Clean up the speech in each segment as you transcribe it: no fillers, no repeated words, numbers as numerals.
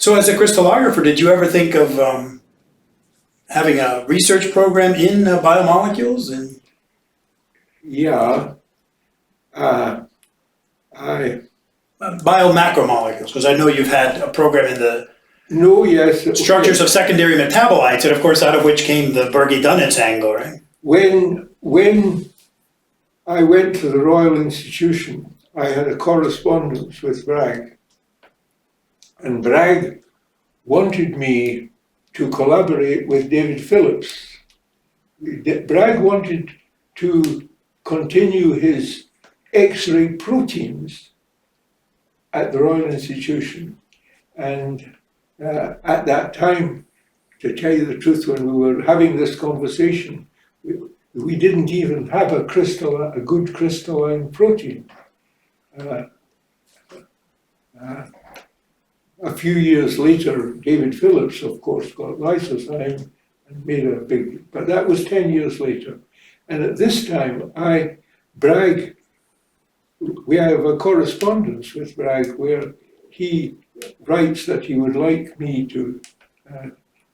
So as a crystallographer, did you ever think of having a research program in biomolecules? And Yeah, I biomacromolecules, because I know you've had a program in the know, yes. structures of secondary metabolites, and of course out of which came the Dunitzs Angle, right? When I went to the Royal Institution, I had a correspondence with Bragg, and Bragg wanted me to collaborate with David Phillips. Bragg wanted to continue his X-ray proteins at the Royal Institution, and at that time, to tell you the truth, when we were having this conversation, we didn't even have a good crystalline protein. A few years later, David Phillips, of course, got lysozyme and made a big, but that was 10 years later. And at this time, Bragg, we have a correspondence with Bragg where he writes that he would like me to,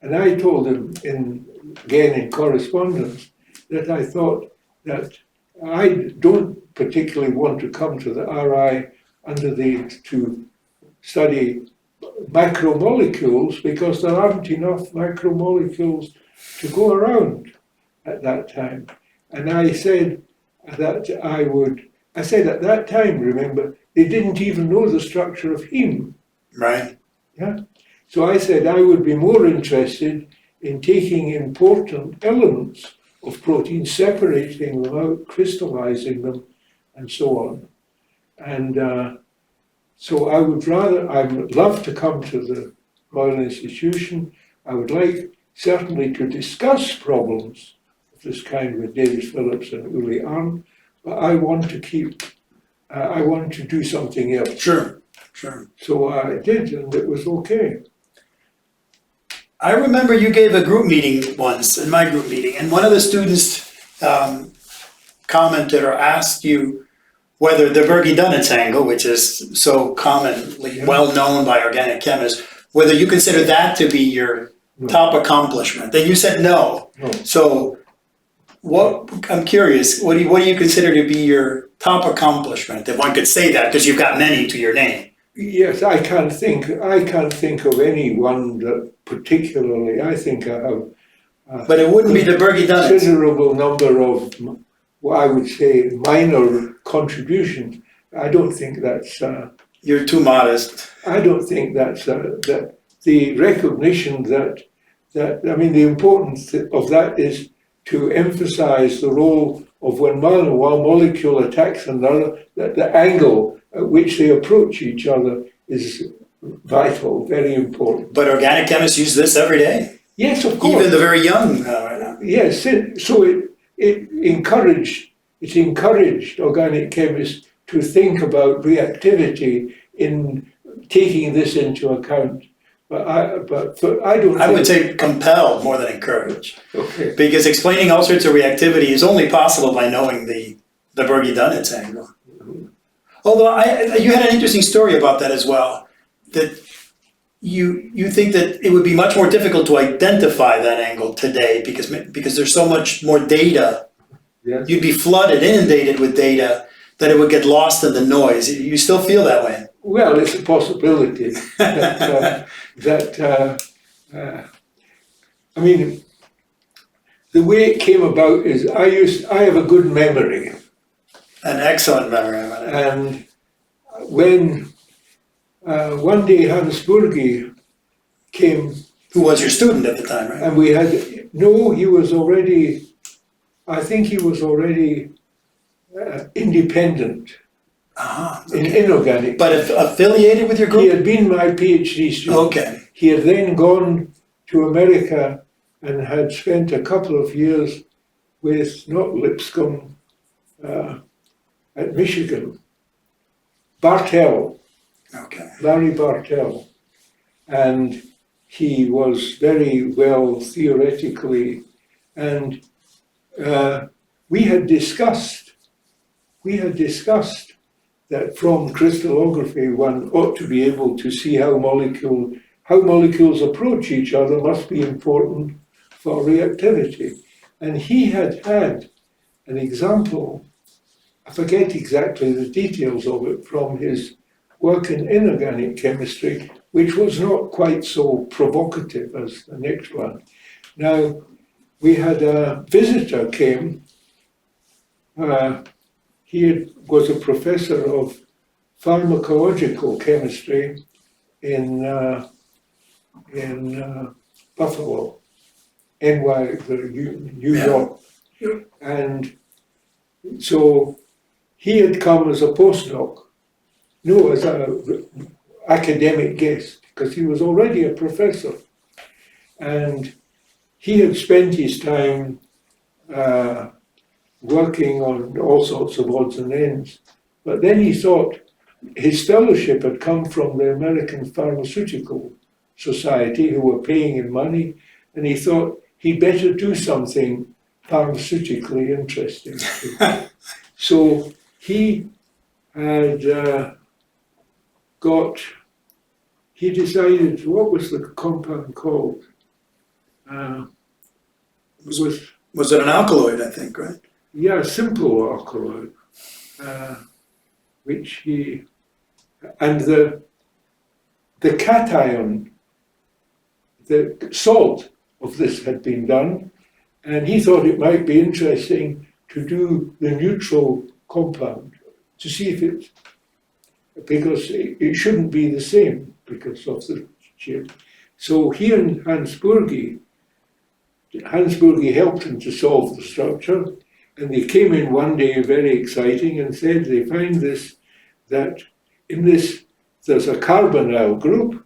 and I told him again in correspondence that I thought that I don't particularly want to come to the RI to study macromolecules because there aren't enough macromolecules to go around at that time. And I said that I said at that time, remember, they didn't even know the structure of heme. Right. Yeah. So I said I would be more interested in taking important elements of protein, separating them out, crystallizing them, and so on. And so I would love to come to the Royal Institution. I would like certainly to discuss problems of this kind with David Phillips and Uli Arndt, but I want to do something else. Sure. So I did, and it was okay. I remember you gave a group meeting once, in my group meeting, and one of the students commented or asked you whether the Dunitzs Angle, which is so commonly well known by organic chemists, whether you consider that to be your top accomplishment. And you said no. So I'm curious, what do you consider to be your top accomplishment? If one could say that, because you've got many to your name. Yes, I can't think of any one that particularly. I think I have. But it wouldn't be the Dunitzs. Considerable number of, what I would say, minor contributions. I don't think that's. You're too modest. I don't think that's that the recognition that I mean the importance of that is to emphasize the role of when one molecule attacks another, that the angle at which they approach each other is vital, very important. But organic chemists use this every day. Yes, of course. Even the very young. Yes, so it encouraged organic chemists to think about reactivity in taking this into account. But I would say compelled more than encouraged. Okay. Because explaining all sorts of reactivity is only possible by knowing the Dunitzs angle. Mm-hmm. Although you had an interesting story about that as well, that you think that it would be much more difficult to identify that angle today because there's so much more data. Yes. You'd be inundated with data, that it would get lost in the noise. You still feel that way? Well, it's a possibility I mean, the way it came about is I have a good memory. An excellent memory. And when one day Hans Burgi came. Who was your student at the time, right? And he was already, I think he was already independent. Okay. In inorganic. But affiliated with your group? He had been my PhD student. Okay. He had then gone to America and had spent a couple of years with, not Lipscomb, at Michigan. Bartell. Okay. Larry Bartell. And he was very well theoretically, and we had discussed that from crystallography one ought to be able to see how molecule how molecules approach each other must be important for reactivity. And he had an example, I forget exactly the details of it, from his work in inorganic chemistry, which was not quite so provocative as the next one. Now, we had a visitor came. He was a professor of pharmacological chemistry in Buffalo, New York. Yeah. And so he had come as a postdoc, no, as an academic guest, because he was already a professor. And he had spent his time working on all sorts of odds and ends. But then he thought his fellowship had come from the American Pharmaceutical Society, who were paying him money, and he thought he'd better do something pharmaceutically interesting. So he had he decided, what was the compound called? Was it an alkaloid, I think, right? Yeah, simple alkaloid, which and the cation, the salt of this had been done, and he thought it might be interesting to do the neutral compound to see if it's, because it shouldn't be the same because of the shape. So he and Hans Burgi helped him to solve the structure, and they came in one day very exciting and said they find this, that in this there's a carbonyl group,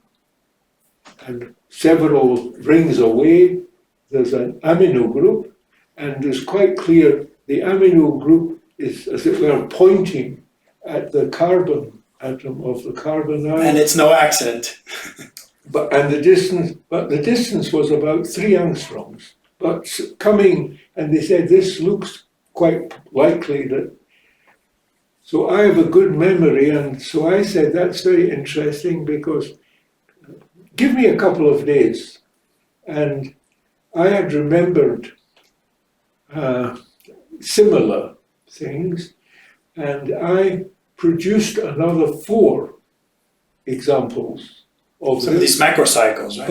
and several rings away there's an amino group, and it's quite clear the amino group is, as it were, pointing at the carbon atom of the carbonyl. And it's no accident. But the distance was about 3 angstroms. But coming, and they said this looks quite likely that. So I have a good memory, and so I said that's very interesting, because give me a couple of days. And I had remembered similar things, and I produced another 4 examples of some of these macrocycles, right?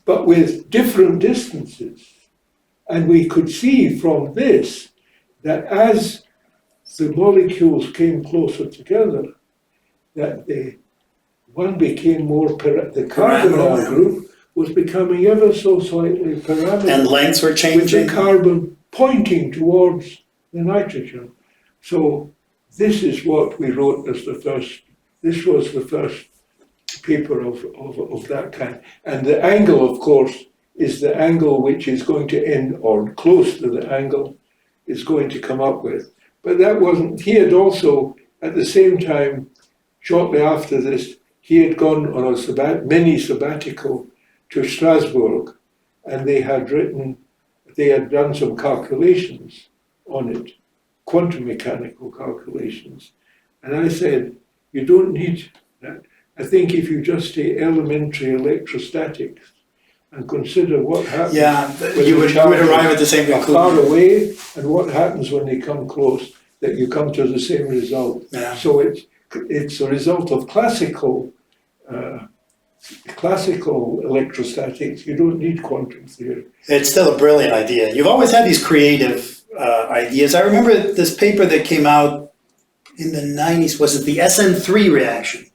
But with different distances. And we could see from this that as the molecules came closer together, that one became more, the carbonyl group was becoming ever so slightly pyramidal. And lengths were changing. With the carbon pointing towards the nitrogen. So this is what we wrote as the first, this was the first paper of that kind. And the angle, of course, is the angle which is going to end, or close to the angle, is going to come up with. But that wasn't, he had also, at the same time, shortly after this, he had gone on a mini sabbatical to Strasbourg, and they had done some calculations on it, quantum mechanical calculations. And I said, you don't need that. I think if you just take elementary electrostatics and consider what happens, you would arrive at the same conclusion. Far away, and what happens when they come close, that you come to the same result. Yeah. So it's a result of classical electrostatics. You don't need quantum theory. It's still a brilliant idea. You've always had these creative ideas. I remember this paper that came out in the 90s. Was it the SN3 reaction?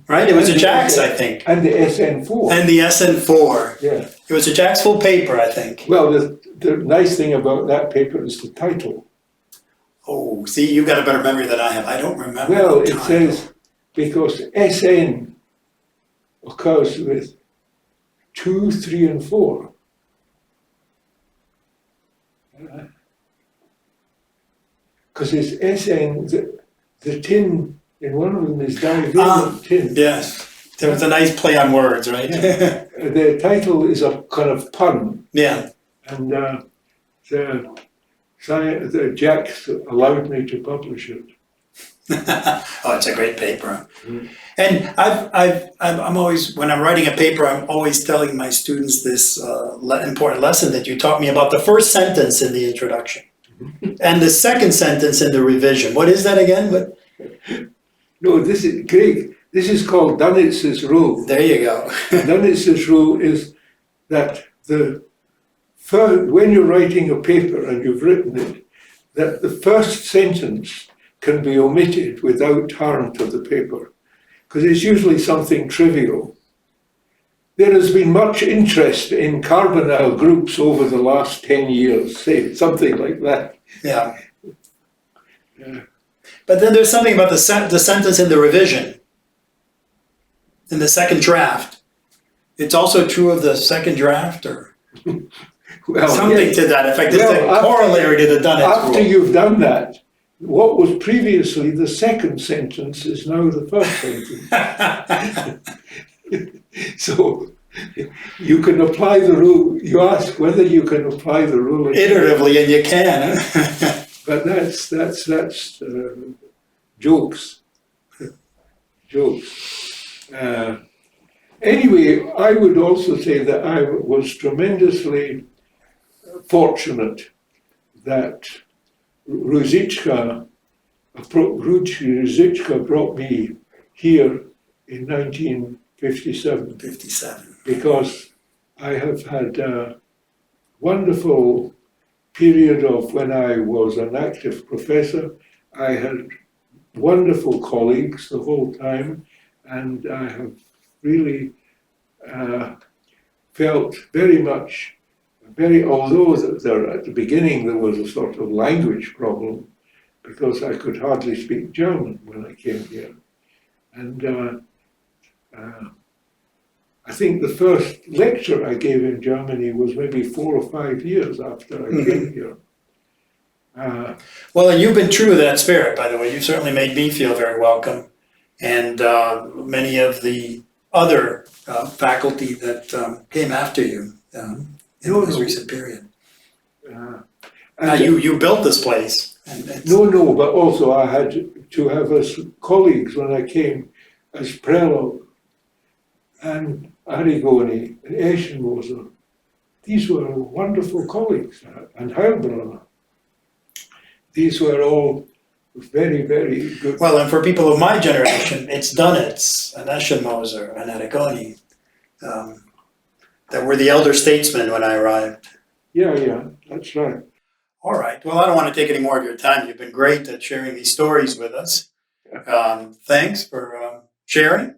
Right? It was a JACS, I think. And the SN4. And the SN4. Yeah. It was a JACS full paper, I think. Well, the nice thing about that paper is the title. Oh, see, you've got a better memory than I have. I don't remember. Well, it says, because SN occurs with 2, 3, and 4. Because it's SN, the tin in one of them is divalent tin. Yes, there was a nice play on words, right? Yeah. The title is a kind of pun. Yeah. And the JACS allowed me to publish it. Oh, it's a great paper. Mm. And I'm always, when I'm writing a paper, I'm always telling my students this important lesson that you taught me about the first sentence in the introduction and the second sentence in the revision. What is that again? What? No, this is Craig. This is called Dunitz's Rule. There you go. Dunitz's Rule is that when you're writing a paper and you've written it, that the first sentence can be omitted without harm to the paper, because it's usually something trivial. There has been much interest in carbonyl groups over the last 10 years, say something like that. Yeah. But then there's something about the sentence in the revision, in the second draft. It's also true of the second draft, or Well, something yes. to that effect. It's Well, the corollary to the Dunitzs After Rule. you've done that, what was previously the second sentence is now the first sentence. So you can apply the rule. You ask whether you can apply the rule. Iteratively, and you can. But that's jokes. Jokes. Anyway, I would also say that I was tremendously fortunate that Ruzicka brought me here in 1957. 57. Because I have had a wonderful period of when I was an active professor. I had wonderful colleagues the whole time, and I have really felt although at the beginning there was a sort of language problem, because I could hardly speak German when I came here. And I think the first lecture I gave in Germany was maybe 4 or 5 years after I came here. Well, and you've been true to that spirit, by the way. You certainly made me feel very welcome, and many of the other faculty that came after you in this recent period. You built this place. No, but also I had to have as colleagues when I came as Prelog and Arigoni and Eschenmoser. These were wonderful colleagues, and Heilbronner. These were all very, very good. Well, and for people of my generation, it's Dunitz and Eschenmoser and Arigoni that were the elder statesmen when I arrived. Yeah, that's right. All right. Well, I don't want to take any more of your time. You've been great at sharing these stories with us. Thanks for sharing.